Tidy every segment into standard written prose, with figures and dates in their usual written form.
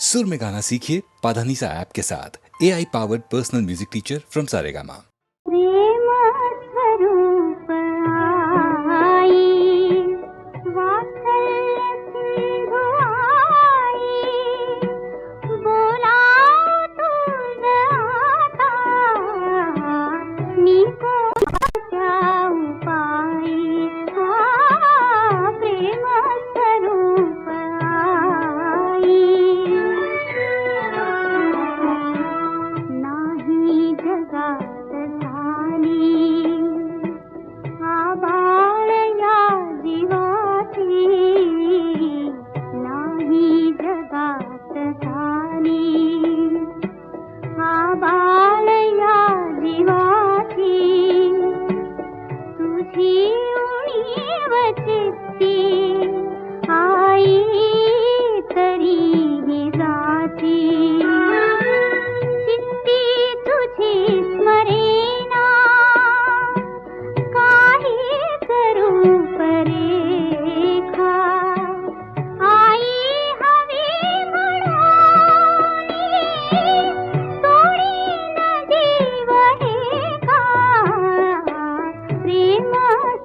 सुर में गाना सीखिए पाधानीसा ऐप के साथ। AI powered personal music teacher from Saregama. Prem Swaroop आई, वात्सल्य सिंधु आई, बोला तुझ आता, नीको क्या उपाय, प्रेम स्वरूप आई, नाही जगात झाली आभाळ या जीवाची, नाही जगात झाली आभाळ या जीवाची, तुझी उणीव चित्ती आई तरीही जाती, चित्ती तुझी स्मरेना काही रूप रेखा, आई हवी म्हणून तोडीन जीव हे का, प्रेम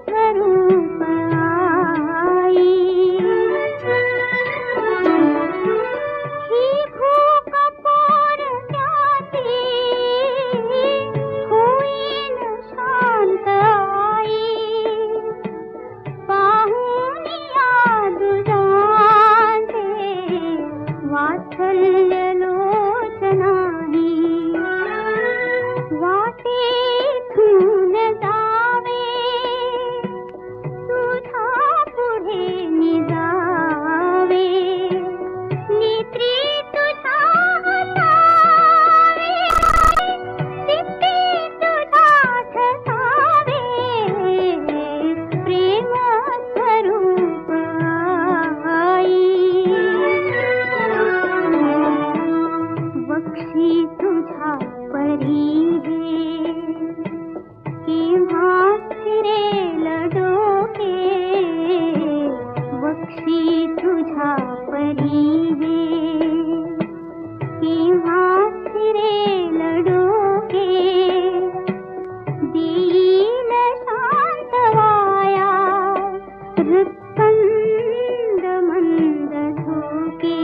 स्वरूप आई, ही भूक पोरक्याची होईन शांत आई, पाहून या दुजांचे वात्सल्य लोचनाही, वाटेतून जावे तुझा पुढे निजावे, नेत्री तुझा हसावे, चित्ती तुझा ठसावे, प्रेम स्वरूप आई, वक्षी तुझा परी हे, केव्हा फिरेल डोके, वक्षी तुझा परी हे, केव्हा फिरेल डोके, देईल शांत वाया हृत्कंद मंद झोके,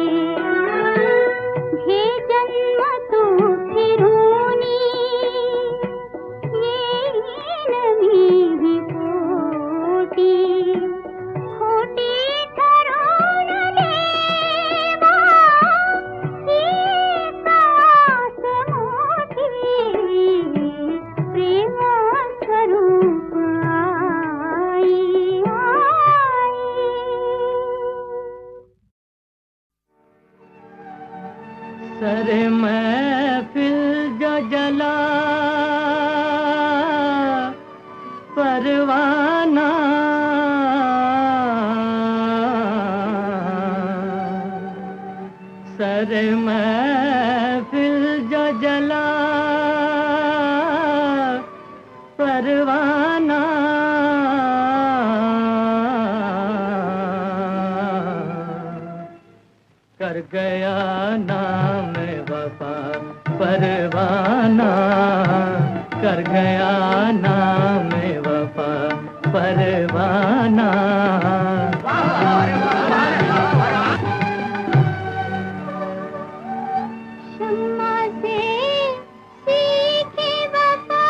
हे जन्म तू फिरूनी येईन मी पोटी, खोटी ठरवून देवा ही कास मोठी, प्रेम स्वरूप आई, सर महफिल जो जला परवाना, सर महफिल जो जला परवाना, कर गया नाम वफा परवाना, कर गया नाम वफा परवाना, शम्मा से सीखे वफा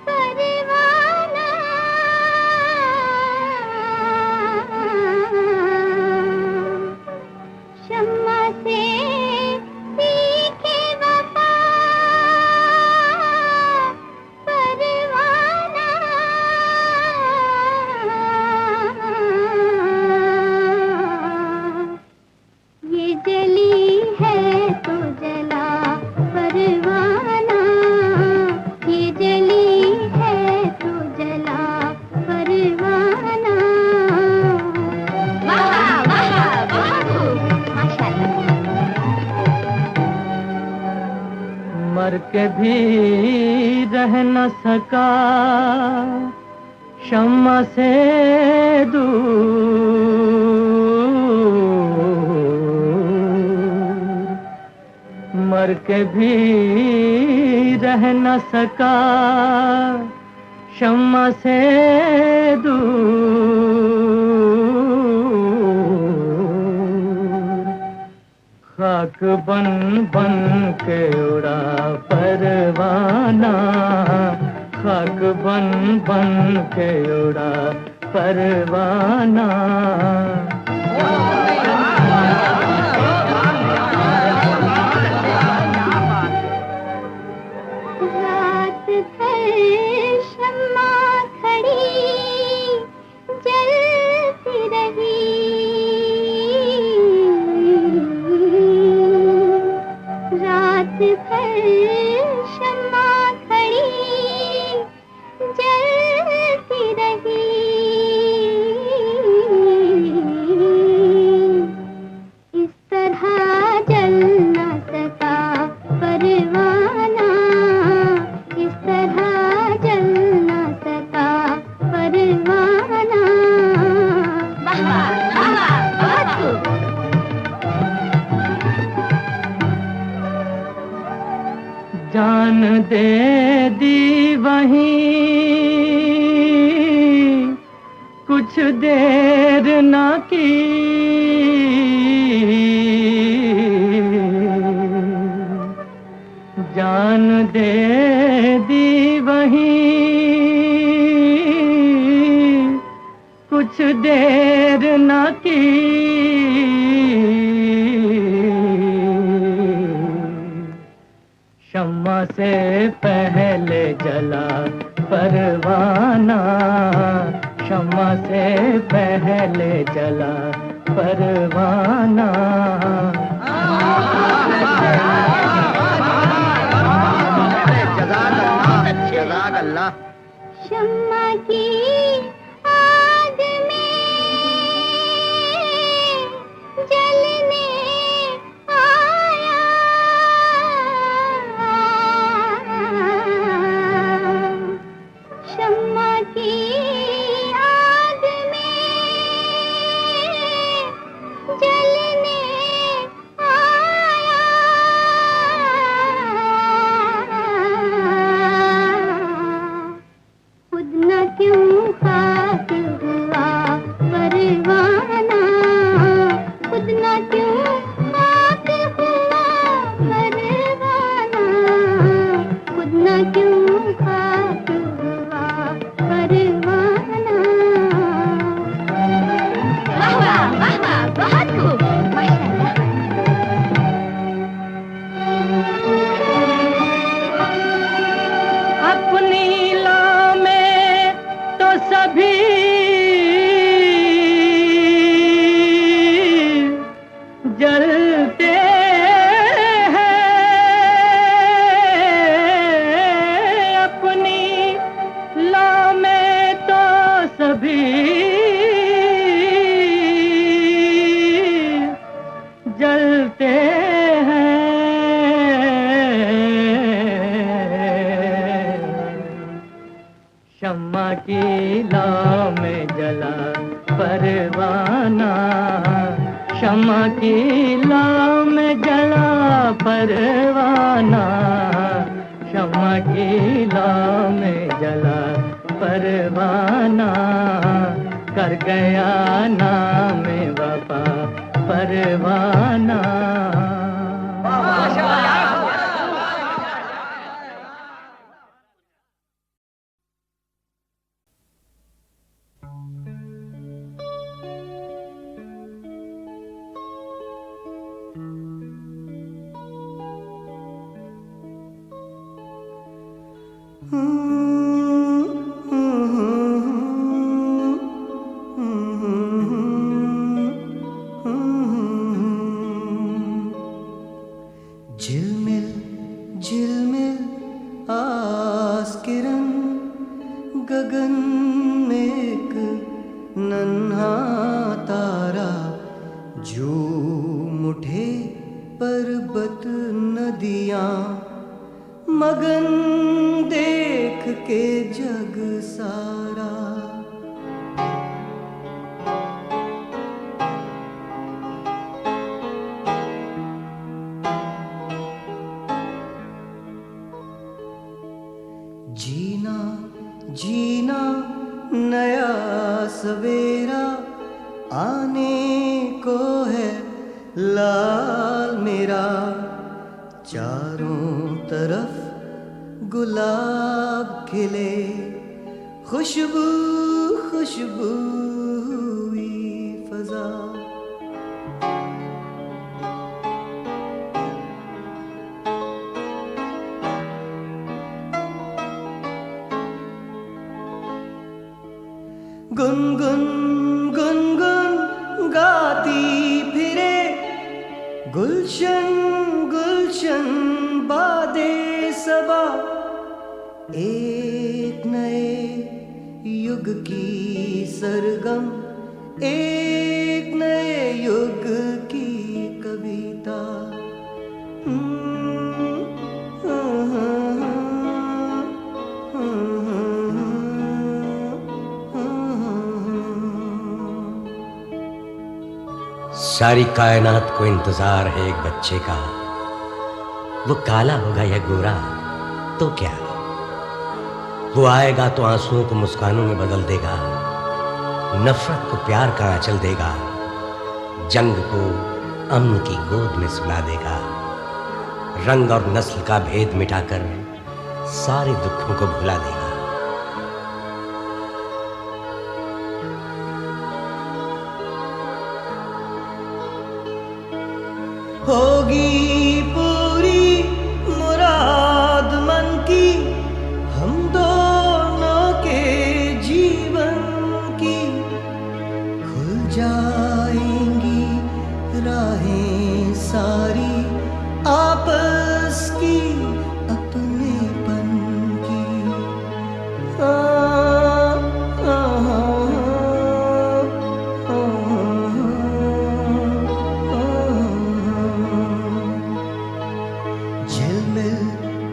परवाना, शम्मा से सीखे वफा परवाना, ये जली है तो जला परवाना, ये जली है तो जला परवाना, वाह वाह बहुत खूब माशाअल्लाह, मर के भी रह न सका शम्मा से दूर, मर के भी रह न सका शम्मा से दूर। खाक बन बन के उड़ा परवाना, खाक बन बन के उड़ा परवाना। रात भर शम्मा खड़ी जलती रही, रात भर शम्मा खड़ी जलती रही। इस तरह जल न सका परवाना, इस तरह जल न सका परवाना। वाह वाह वाह वाह, बहुत खूब। जान दे दी वहीं कुछ देर ना की, जान दे दी वहीं कुछ देर ना की। शम्मा से पहले जला परवाना, शम्मा से पहले जला परवाना। जज़ाक अल्लाह। शम्मा की आग में जलने आया, शम्मा की आग में जलने आया। खुद न क्यों खाक हुआ परवाना, खुद न क्यों खाक हुआ परवाना, खुद न क्यों खाक हुआ परवाना। वाह वाह वाह वाह, बहुत खूब, माशाअल्लाह। अपनी ला में तो सभी जलते हैं, अपनी ला में तो सभी जलते हैं। शम्मा की ला में जला परवाना, शम्मा की ला में जला परवाना, शम्मा की ला में जला परवाना। कर गया नाम वफा परवाना। झिलमिल झिलमिल आस्किरन गगन में एक नन्हा तारा झूम उठे पर्वत नदियाँ मगन देख के जग सारा। लाल मेरा चारों तरफ गुलाब खिले, खुशबू खुशबू हुई फजा। गुनगुन गुनगुन गाती फिरे, गुलशन गुलशन बादे सबा। एक नए युग की सरगम, एक नए युग की कविता। सारी कायनात को इंतजार है एक बच्चे का, वो काला होगा या गोरा तो क्या, वो आएगा तो आंसुओं को मुस्कानों में बदल देगा, नफरत को प्यार का आंचल देगा, जंग को अमन की गोद में सुला देगा, रंग और नस्ल का भेद मिटाकर सारे दुखों को भुला देगा। होगी पूरी मुराद मन की, हम दोनों के जीवन की। खुल जाएंगी राहें सारी आपस की, अपनेपन की।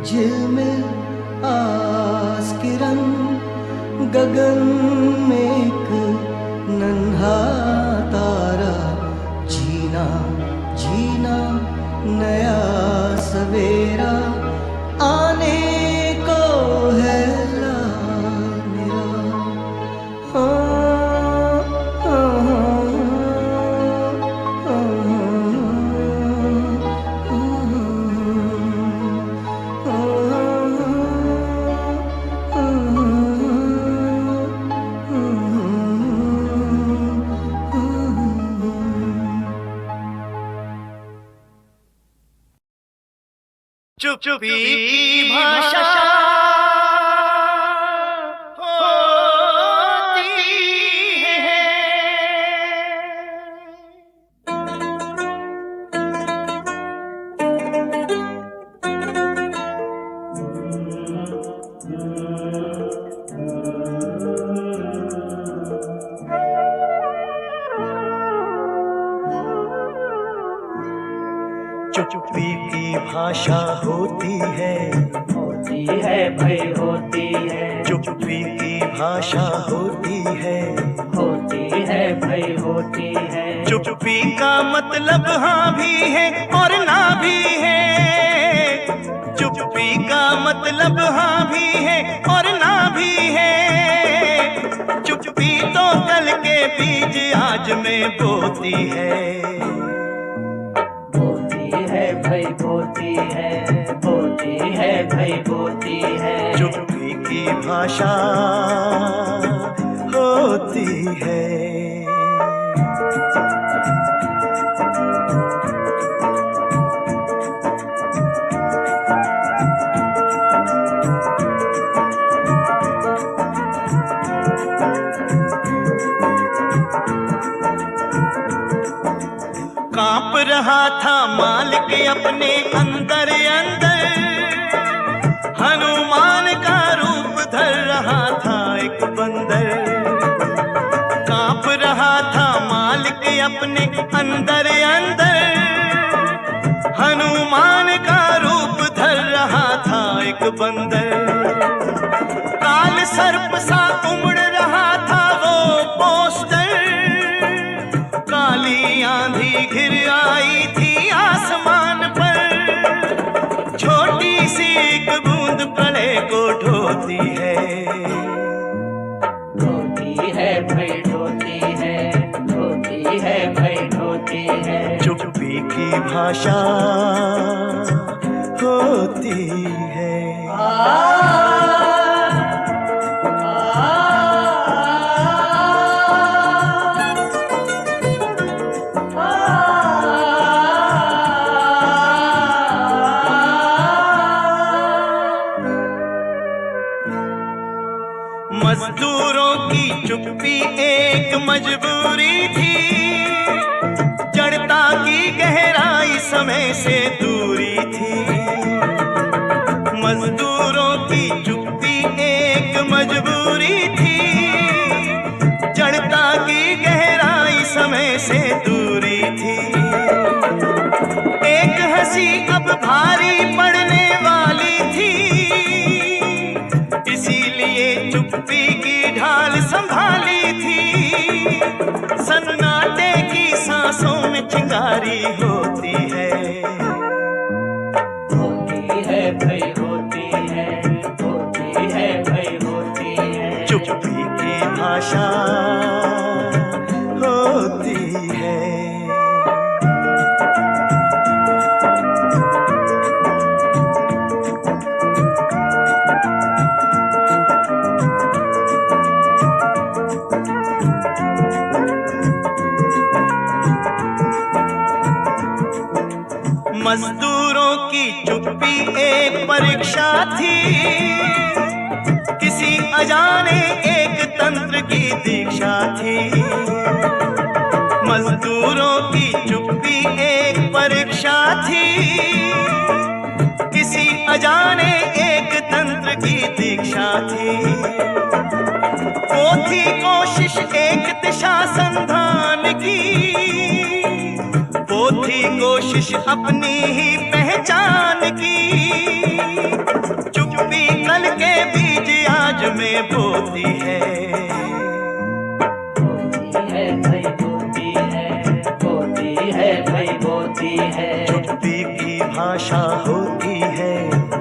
झिलमिल आस किरण, गगन में एक नन्हा तारा। जीना जीना नया सवेरा, आने को है लाल मेरा। चुप्पी की भाषा होती है। चुप्पी की भाषा होती है भाई होती है। चुप्पी की भाषा होती है भाई होती है। चुप्पी का मतलब हाँ भी है और ना भी है। चुप्पी का मतलब हाँ भी है और ना भी है। चुप्पी तो कल के बीज आज में बोती है। भाई बोती है भाई बोती है। चुप्पी की भाषा होती है। कांप रहा था मालिक अपने अंदर अंदर, हनुमान का रूप धर रहा था एक बंदर। कांप रहा था मालिक अपने अंदर अंदर, हनुमान का रूप धर रहा था एक बंदर। काल सर्प सा उमड़ रहा था वो पोस्टर, काली आंधी घिर आई थी आसमान पर। छोटी सी एक बूंद बड़े को ढोती है। ढोती है भाई ढोती है, ढोती है भाई ढोती है। चुप्पी की भाषा होती है। मजदूरों की चुप्पी एक मजबूरी थी, जड़ता की गहराई समय से दूरी थी। मजदूरों की चुप्पी एक मजबूरी थी, जड़ता की गहराई समय से दूरी थी। एक हंसी अब भारी पड़ने वाली थी, इसीलिए चुप्पी की ढाल संभाली थी। सन्नाटे की सांसों में चिंगारी होती है। होती है भाई होती है, होती है भाई होती है। चुप्पी की भाषा होती है। मजदूरों की चुप्पी एक परीक्षा थी, किसी अजाने एक तंत्र की दीक्षा थी। मजदूरों की चुप्पी एक परीक्षा थी, किसी अजाने एक तंत्र की दीक्षा थी। वो थी कोशिश एक दिशा संधान की, वो थी कोशिश अपनी ही पहचान की। चुप्पी कल के बीज आज में बोती है। होती है भाई होती है, होती है भाई होती है। चुप्पी की भाषा होती है।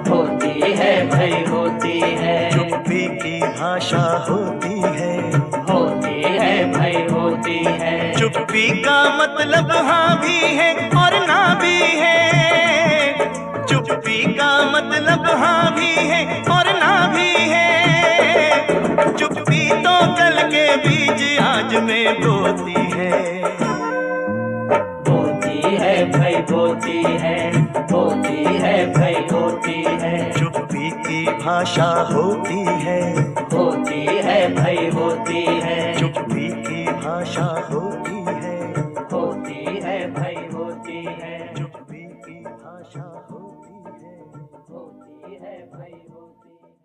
होती है भाई होती है। चुप्पी की भाषा होती है। होती है भाई होती है। चुप्पी का मतलब हाँ भी है और ना भी है। चुप्पी का मतलब हाँ भी है और ना भी है। चुप्पी तो कल के बीज आज में बोती है। होती है भाई होती है, होती है भाई होती है। चुप्पी की भाषा होती है। होती है भाई होती है। चुप्पी की भाषा होती है। होती है भाई होती है। चुप्पी की भाषा होती है। होती है भाई होती है।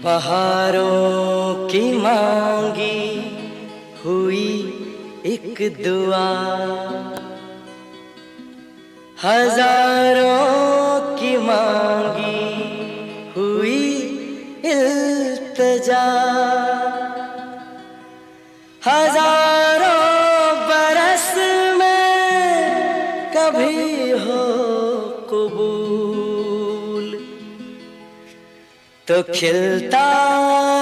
बहारों की मांगी हुई एक दुआ, हजारों की मांगी हुई इल्तिजा, हजारों बरस में कभी हो कबूल, तो खिलता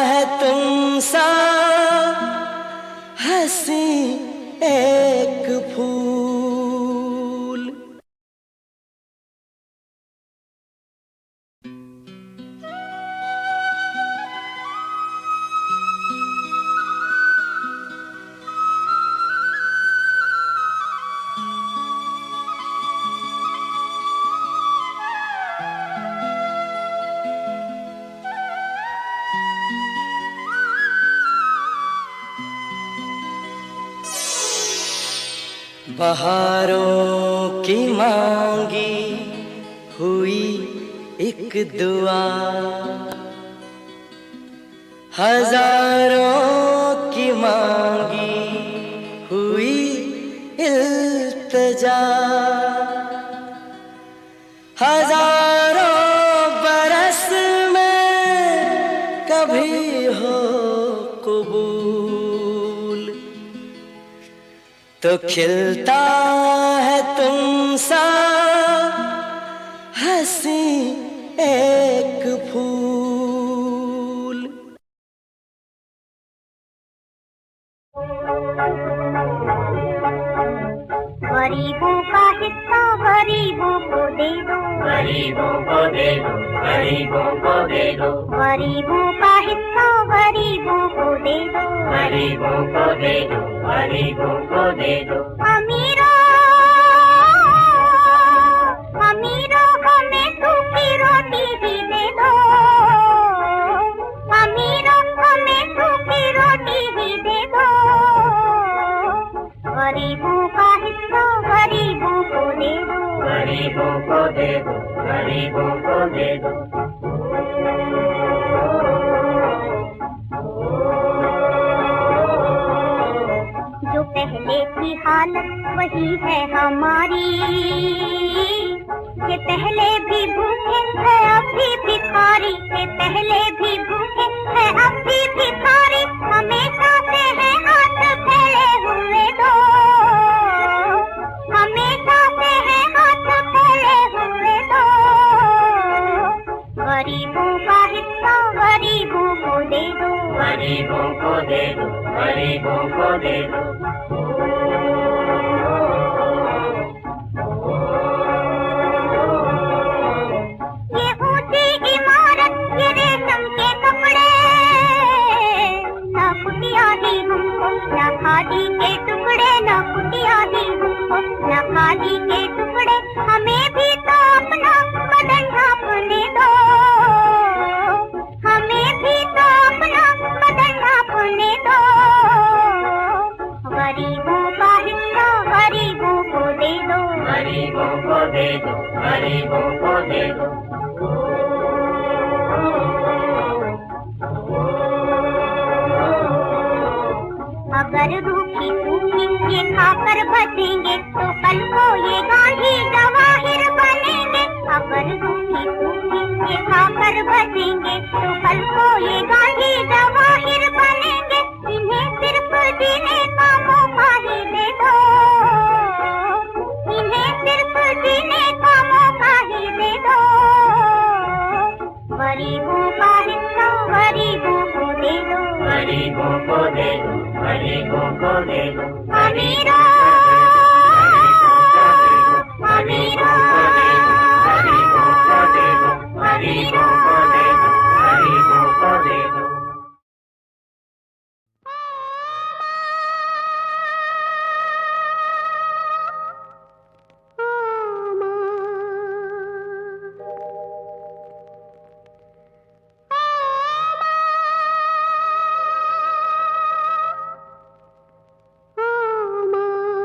है तुमसा हंसी एक फूल। बहारों की मांगी हुई एक दुआ, हजारों की मांगी हुई इल्तिजा, हजारों तो खिलता है तुमसा हंसी एक फूल। गरीबों का हिस्सा गरीबों को दे दो, गरीबों को दे दो, गरीबों को दे दो, गरीबों का हिस्सा गरीबों को दे दो, गरीबों को दे दो, गरीबों को दे दो। अमीरों अमीरों हमें सूखी रोटी ही दे दो, अमीरों हमें सूखी रोटी ही दे दो। गरीबों का हिस्सा गरीबों को दे दो, गरीबों को दे दो, गरीबों को दे दो। जो पहले की हालत वही है हमारी, ये पहले भी भूखे है अब भी भिखारी, ये पहले भी भूखे है अब भी भिखारी। हमेशा से है हाथ फैले हुए दो, हमेशा से है हाथ फैले हुए दो। गरीबों का हिस्सा गरीबों को दे दो, गरीबों को दे दो, गरीबों को दे दो। ये ऊंची इमारत ये रेशम के कपड़े, न कुटिया ही हमको न खादी के टुकड़े, न कुटिया ही हमको न खादी के टुकड़े। हमें भी तो अपना बदन ढांपने दो, हमें भी तो अपना बदन ढांपने दो। गरीबों का हिस्सा गरीबों को दे दो, गरीबों को दे दो, गरीबों को दे दो। अगर रूखी सूखी ये खाकर बचेंगे तो कल को ये गांधी जवाहिर बनेंगे। अगर रूखी सूखी ये खाकर बचेंगे तो कल को ये गांधी जवाहिर बनेंगे। इन्हें सिर्फ जीने का मौका ही दे दो, इन्हें सिर्फ जीने का मौका ही दे दो। गरीबों का हिस्सा गरीबों को दे दो, गरीबों को दे दो, गरीबों को दे दो। अमीरों अमीरों गरीबों को दे दो, गरीबों को दे दो, गरीबों को दे दो। माँ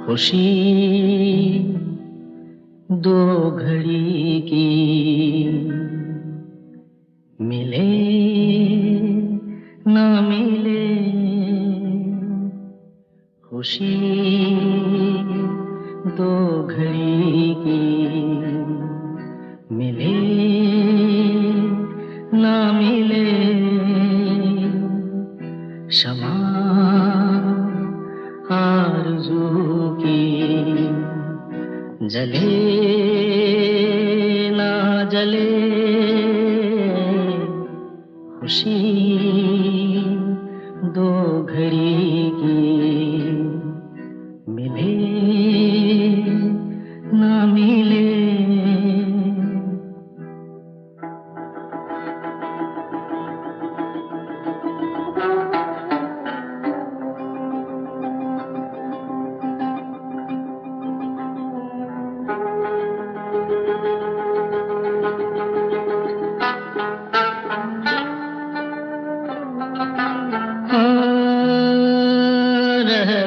खुशी दो घड़ी की मिले ना मिले, खुशी दो घड़ी की मिले ना मिले, शमा आरज़ू की जले ना जले, खुशी दो घड़ी की मिले ना मिले।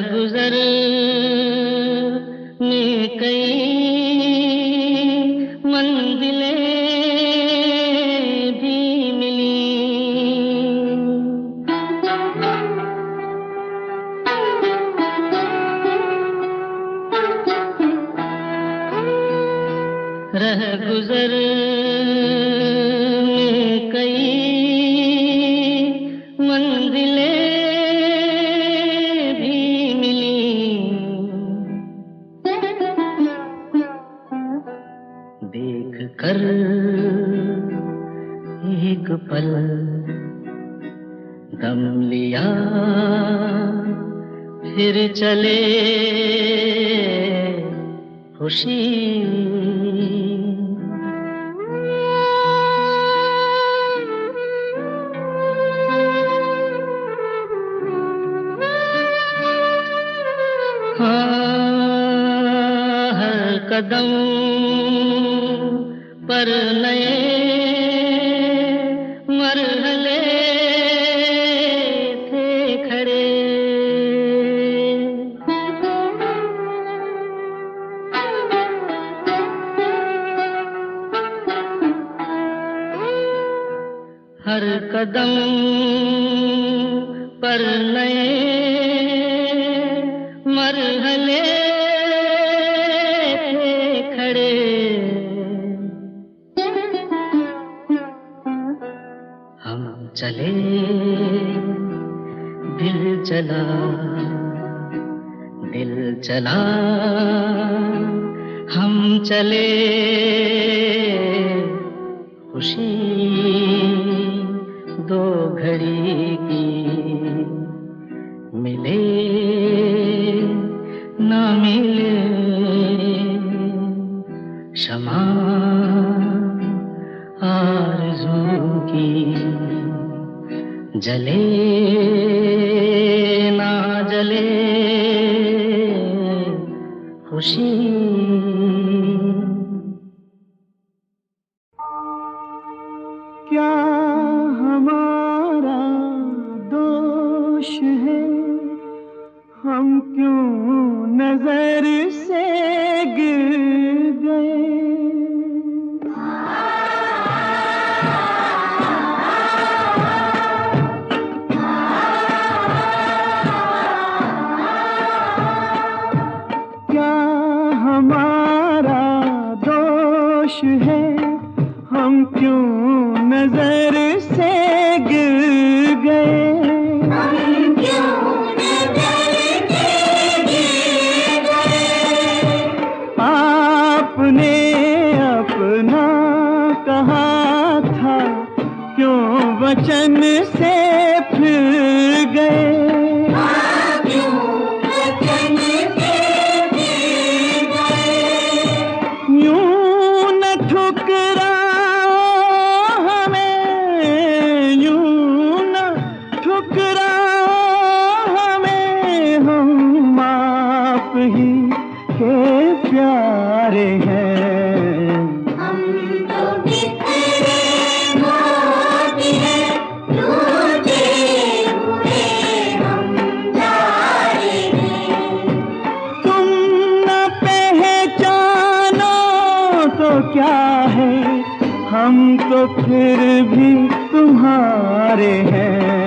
गुजर में कई मंजिलें भी मिली, रह गुजर में कई मंजिलें कर एक पल दम लिया, फिर चले खुशी हर कदम पर नए मरहले थे खड़े, हर कदम पर नए मरहले थे खड़े, चले दिल चला, दिल चला हम चले, खुशी दो घड़ी की मिले ना मिले, शमा आरज़ू की जले ना जले, खुशी क्या हमारा दोष है, हम क्यों नजर से गिर गए, हमारा दोष है, हम क्यों नजर से गिर गए, हम क्यों नजर से गिर गए, आपने अपना कहा था क्यों वचन से फिर गए, प्यार तुम्हारे हैं। हम तो बिखरे मोती हैं, टूटे हुए हम तारे हैं। तुम न पहचानो तो क्या है, हम तो फिर भी तुम्हारे हैं।